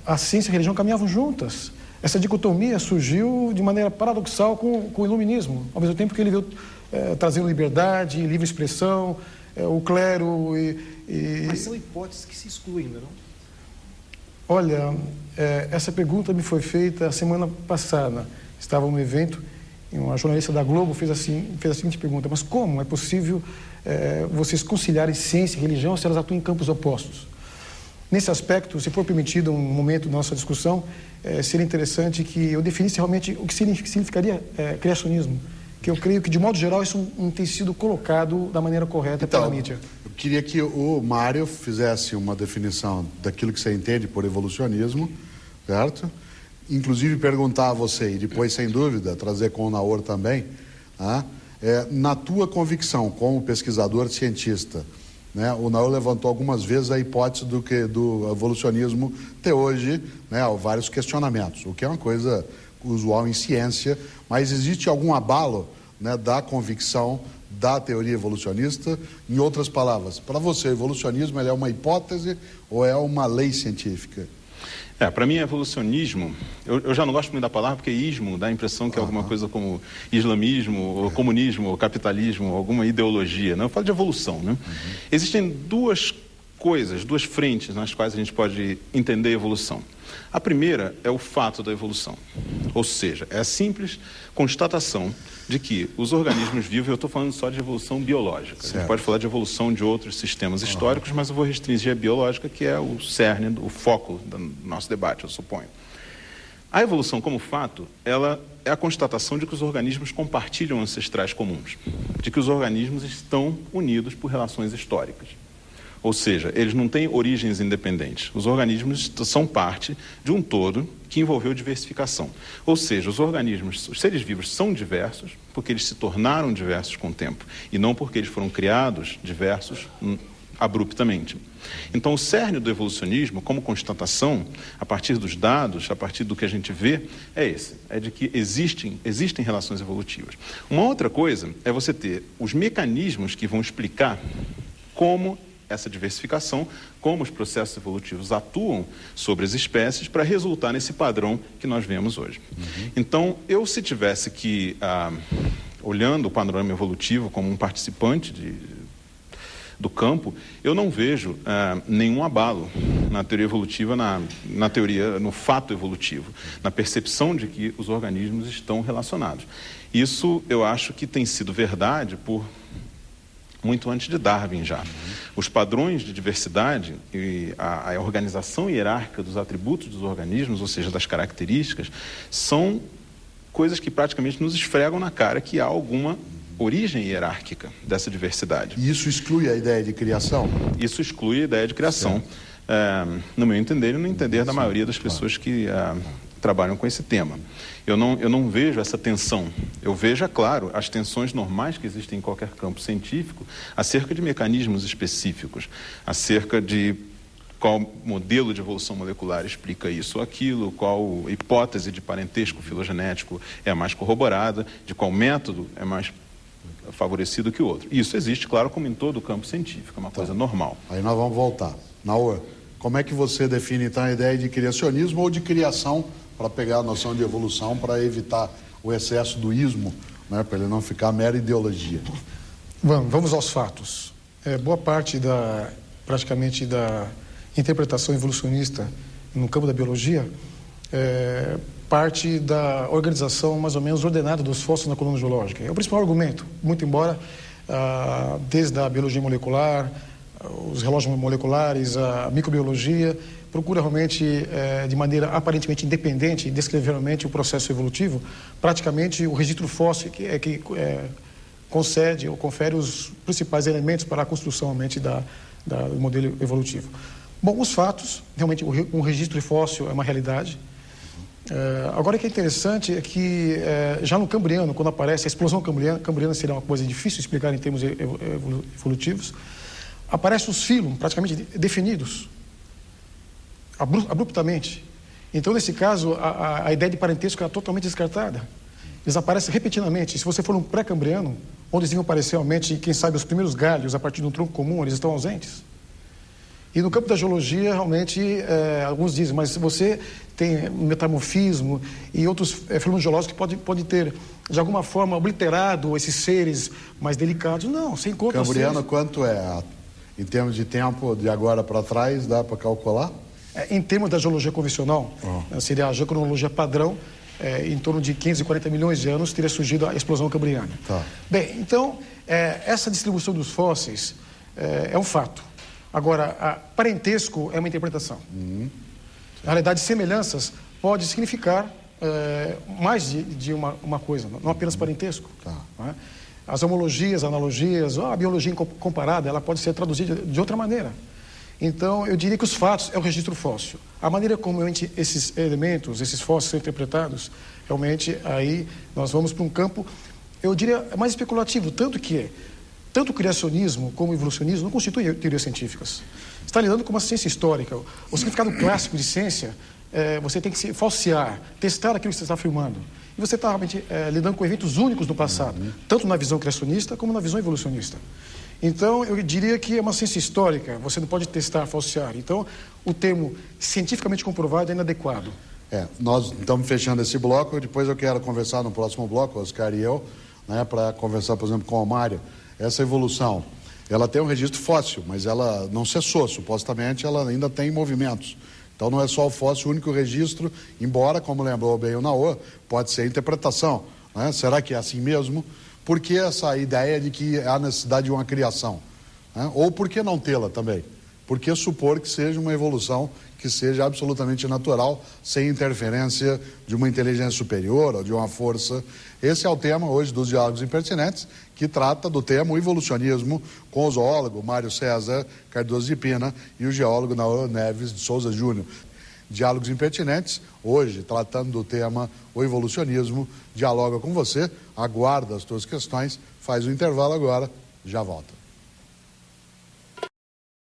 a ciência e a religião caminhavam juntas. Essa dicotomia surgiu de maneira paradoxal com o iluminismo, ao mesmo tempo que ele veio trazendo liberdade, livre expressão, o clero Mas são hipóteses que se excluem, não é? Olha, essa pergunta me foi feita a semana passada. Estava num evento e uma jornalista da Globo fez a seguinte pergunta: mas como é possível vocês conciliarem ciência e religião se elas atuam em campos opostos? Nesse aspecto, se for permitido um momento da nossa discussão, seria interessante que eu definisse realmente o que significaria criacionismo, que eu creio que, de modo geral, isso não tem sido colocado da maneira correta pela mídia. Eu queria que o Mário fizesse uma definição daquilo que você entende por evolucionismo, certo? Inclusive perguntar a você, e depois, sem dúvida, trazer com o Naor também, tá? Na tua convicção, como pesquisador cientista, né, o Naor levantou algumas vezes a hipótese do evolucionismo ter hoje, né, vários questionamentos, o que é uma coisa usual em ciência, mas existe algum abalo, né, da convicção da teoria evolucionista? Em outras palavras, para você, o evolucionismo é uma hipótese ou é uma lei científica? Para mim, evolucionismo, eu já não gosto muito da palavra, porque ismo dá a impressão que é alguma coisa como islamismo, ou comunismo, ou capitalismo, alguma ideologia, né? Eu falo de evolução, né? Existem duas frentes nas quais a gente pode entender a evolução. A primeira é o fato da evolução, ou seja, é a simples constatação de que os organismos vivos, eu estou falando só de evolução biológica, a gente pode falar de evolução de outros sistemas históricos, mas eu vou restringir a biológica, que é o cerne, o foco do nosso debate, eu suponho. A evolução como fato, ela é a constatação de que os organismos compartilham ancestrais comuns, de que os organismos estão unidos por relações históricas. Ou seja, eles não têm origens independentes. Os organismos são parte de um todo que envolveu diversificação. Ou seja, os seres vivos são diversos porque eles se tornaram diversos com o tempo e não porque eles foram criados diversos abruptamente. Então, o cerne do evolucionismo, como constatação, a partir dos dados, a partir do que a gente vê, é de que existem relações evolutivas. Uma outra coisa é você ter os mecanismos que vão explicar como essa diversificação, como os processos evolutivos atuam sobre as espécies para resultar nesse padrão que nós vemos hoje. Então, se tivesse que, olhando o panorama evolutivo como um participante do campo, eu não vejo nenhum abalo na teoria evolutiva, no fato evolutivo, na percepção de que os organismos estão relacionados. Isso eu acho que tem sido verdade muito antes de Darwin já. Os padrões de diversidade e a organização hierárquica dos atributos dos organismos, ou seja, das características, são coisas que praticamente nos esfregam na cara que há alguma origem hierárquica dessa diversidade. E isso exclui a ideia de criação? Isso exclui a ideia de criação, no meu entender e no entender da maioria das pessoas que trabalham com esse tema. Eu não vejo essa tensão. Eu vejo, é claro, as tensões normais que existem em qualquer campo científico acerca de mecanismos específicos, acerca de qual modelo de evolução molecular explica isso ou aquilo, qual hipótese de parentesco filogenético é a mais corroborada, de qual método é mais favorecido que o outro. Isso existe, claro, como em todo o campo científico, é uma coisa normal. Aí nós vamos voltar. Naor, como é que você define, então, a ideia de criacionismo ou de criação, para pegar a noção de evolução, para evitar o excesso do ismo, né, para ele não ficar mera ideologia? Vamos aos fatos. Boa parte praticamente da interpretação evolucionista no campo da biologia parte da organização mais ou menos ordenada dos fósseis na coluna geológica. É o principal argumento, muito embora desde a biologia molecular, os relógios moleculares, a microbiologia, procura realmente, de maneira aparentemente independente, descrever realmente o processo evolutivo, praticamente o registro fóssil que concede ou confere os principais elementos para a construção realmente do modelo evolutivo. Bom, os fatos, realmente um registro fóssil é uma realidade. Agora, o que é interessante é que já no Cambriano, quando aparece a explosão cambriana, seria uma coisa difícil de explicar em termos evolutivos, aparecem os fílons praticamente definidos, abruptamente. Então, nesse caso, a ideia de parentesco é totalmente descartada. Eles aparecem repetidamente. Se você for um pré-cambriano, onde eles iam aparecer realmente, quem sabe, os primeiros galhos a partir de um tronco comum, eles estão ausentes. E no campo da geologia, realmente, alguns dizem, mas você tem metamorfismo e outros fenômenos geológicos que podem ter, de alguma forma, obliterado esses seres mais delicados. Não, você encontra Cambriano, seres... quanto é, em termos de tempo, de agora para trás, dá para calcular? Em termos da geologia convencional, seria a geocronologia padrão, em torno de 540 milhões de anos teria surgido a explosão cambriana. Tá. Bem, então, essa distribuição dos fósseis é um fato. Agora, parentesco é uma interpretação. Na realidade, semelhanças pode significar mais de uma coisa, não apenas parentesco. Tá. Não é? As homologias, analogias, a biologia comparada, ela pode ser traduzida de outra maneira. Então, eu diria que os fatos é o registro fóssil. A maneira como esses elementos, esses fósseis são interpretados, realmente, aí nós vamos para um campo, eu diria, mais especulativo, tanto o criacionismo como o evolucionismo não constituem teorias científicas. Você está lidando com uma ciência histórica. O significado clássico de ciência, você tem que se falsear, testar aquilo que você está afirmando. E você está realmente lidando com eventos únicos do passado, tanto na visão criacionista como na visão evolucionista. Então, eu diria que é uma ciência histórica, você não pode testar, falsear. Então, o termo cientificamente comprovado é inadequado. Nós estamos fechando esse bloco, depois eu quero conversar no próximo bloco, Oscar e eu, né, para conversar, por exemplo, com o Mário. Essa evolução, ela tem um registro fóssil, mas ela não cessou, supostamente ela ainda tem movimentos. Então não é só o fóssil o único registro, embora, como lembrou bem o Naor, pode ser a interpretação. Né? Será que é assim mesmo? Por que essa ideia de que há necessidade de uma criação? Né? Ou por que não tê-la também? Por que supor que seja uma evolução que seja absolutamente natural, sem interferência de uma inteligência superior ou de uma força? Esse é o tema hoje dos Diálogos Impertinentes, que trata do tema o evolucionismo, com o zoólogo Mário César Cardoso de Pina e o geólogo Naor Neves de Souza Júnior. Diálogos Impertinentes, hoje tratando do tema o evolucionismo, dialoga com você, aguarda as tuas questões, faz o intervalo agora, já volta.